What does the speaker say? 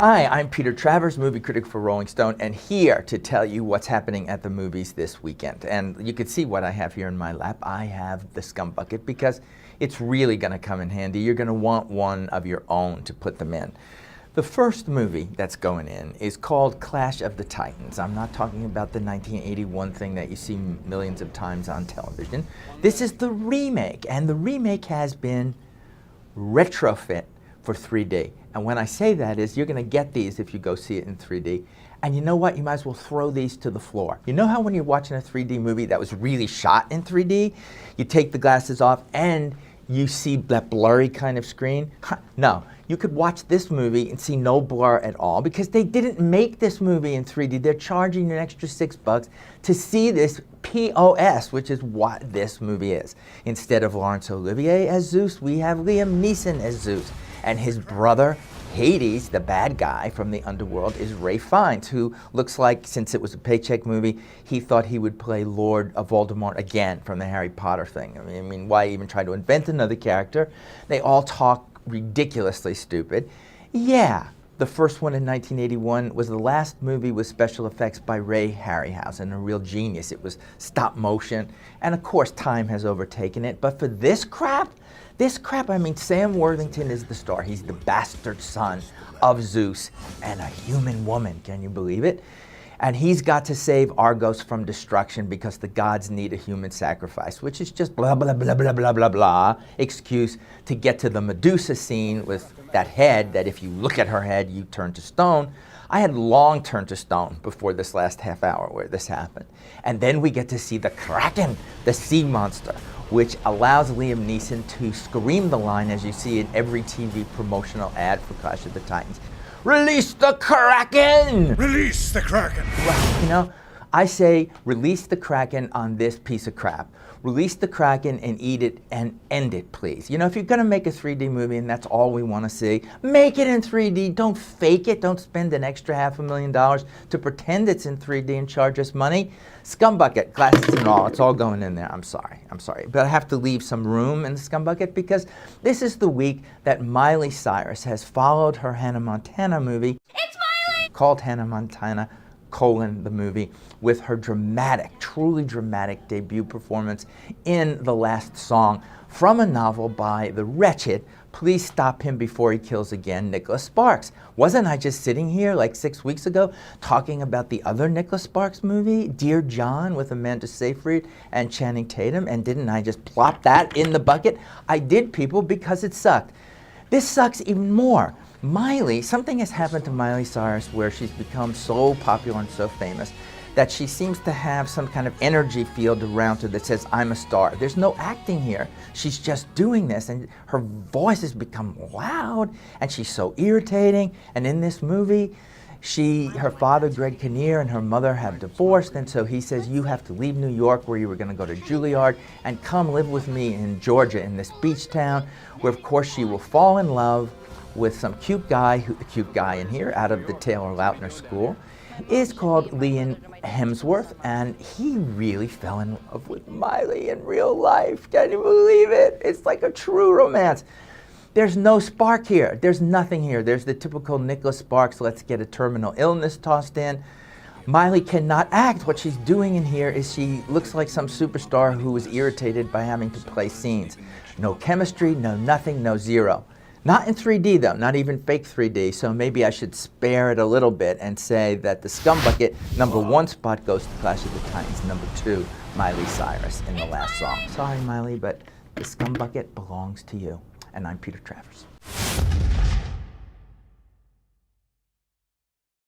Hi, I'm Peter Travers, movie critic for Rolling Stone, and here to tell you what's happening at the movies this weekend. And you can see what I have here in my lap. I have the Scum Bucket because it's really going to come in handy. You're going to want one of your own to put them in. The first movie that's going in is called Clash of the Titans. I'm not talking about the 1981 thing that you see millions of times on television. This is the remake, and the remake has been retrofit for 3D. And when I say that is, you're going to get these if you go see it in 3D. And you know what? You might as well throw these to the floor. You know how when you're watching a 3D movie that was really shot in 3D, you take the glasses off and you see that blurry kind of screen? No, you could watch this movie and see no blur at all because they didn't make this movie in 3D. They're charging you an extra $6 to see this POS, which is what this movie is. Instead of Laurence Olivier as Zeus, we have Liam Neeson as Zeus. And his brother, Hades, the bad guy from the underworld, is Ralph Fiennes, who looks like, since it was a paycheck movie, he thought he would play Lord Voldemort again from the Harry Potter thing. I mean, why even try to invent another character? They all talk ridiculously stupid. Yeah, the first one in 1981 was the last movie with special effects by Ray Harryhausen, a real genius. It was stop motion, and of course time has overtaken it. But for this crap, I mean, Sam Worthington is the star. He's the bastard son of Zeus and a human woman. Can you believe it? And he's got to save Argos from destruction because the gods need a human sacrifice, which is just blah, blah, blah, blah, blah, blah, blah excuse to get to the Medusa scene with that head that if you look at her head, you turn to stone. I had long turned to stone before this last half hour where this happened. And then we get to see the Kraken, the sea monster, which allows Liam Neeson to scream the line as you see in every TV promotional ad for Clash of the Titans. Release the Kraken! Release the Kraken! Well, you know, I say release the Kraken on this piece of crap. Release the Kraken and eat it and end it, please. You know, if you're going to make a 3D movie and that's all we want to see, make it in 3D. Don't fake it. Don't spend an extra $500,000 to pretend it's in 3D and charge us money. Scum Bucket, glasses and all, it's all going in there. I'm sorry. But I have to leave some room in the Scum Bucket because this is the week that Miley Cyrus has followed her Hannah Montana movie. It's Miley! Called Hannah Montana, the movie, with her dramatic, truly dramatic debut performance in the last song from a novel by the wretched, please stop him before he kills again, Nicholas Sparks. Wasn't I just sitting here like 6 weeks ago talking about the other Nicholas Sparks movie, Dear John, with Amanda Seyfried and Channing Tatum, and didn't I just plop that in the bucket? I did, people, because it sucked. This sucks even more. Something has happened to Miley Cyrus where she's become so popular and so famous that she seems to have some kind of energy field around her that says, I'm a star. There's no acting here. She's just doing this, and her voice has become loud, and she's so irritating. And in this movie, her father, Greg Kinnear, and her mother have divorced, and so he says, you have to leave New York, where you were going to go to Juilliard, and come live with me in Georgia, in this beach town, where of course she will fall in love with some cute guy, the cute guy in here, out of the Taylor Lautner School, is called Liam Hemsworth, and he really fell in love with Miley in real life. Can you believe it? It's like a true romance. There's no spark here. There's nothing here. There's the typical Nicholas Sparks, let's get a terminal illness tossed in. Miley cannot act. What she's doing in here is she looks like some superstar who is irritated by having to play scenes. No chemistry, no nothing, no zero. Not in 3D though, not even fake 3D, so maybe I should spare it a little bit and say that the Scum Bucket #1 spot goes to Clash of the Titans, #2, Miley Cyrus in the last song. Sorry Miley, but the Scum Bucket belongs to you. And I'm Peter Travers.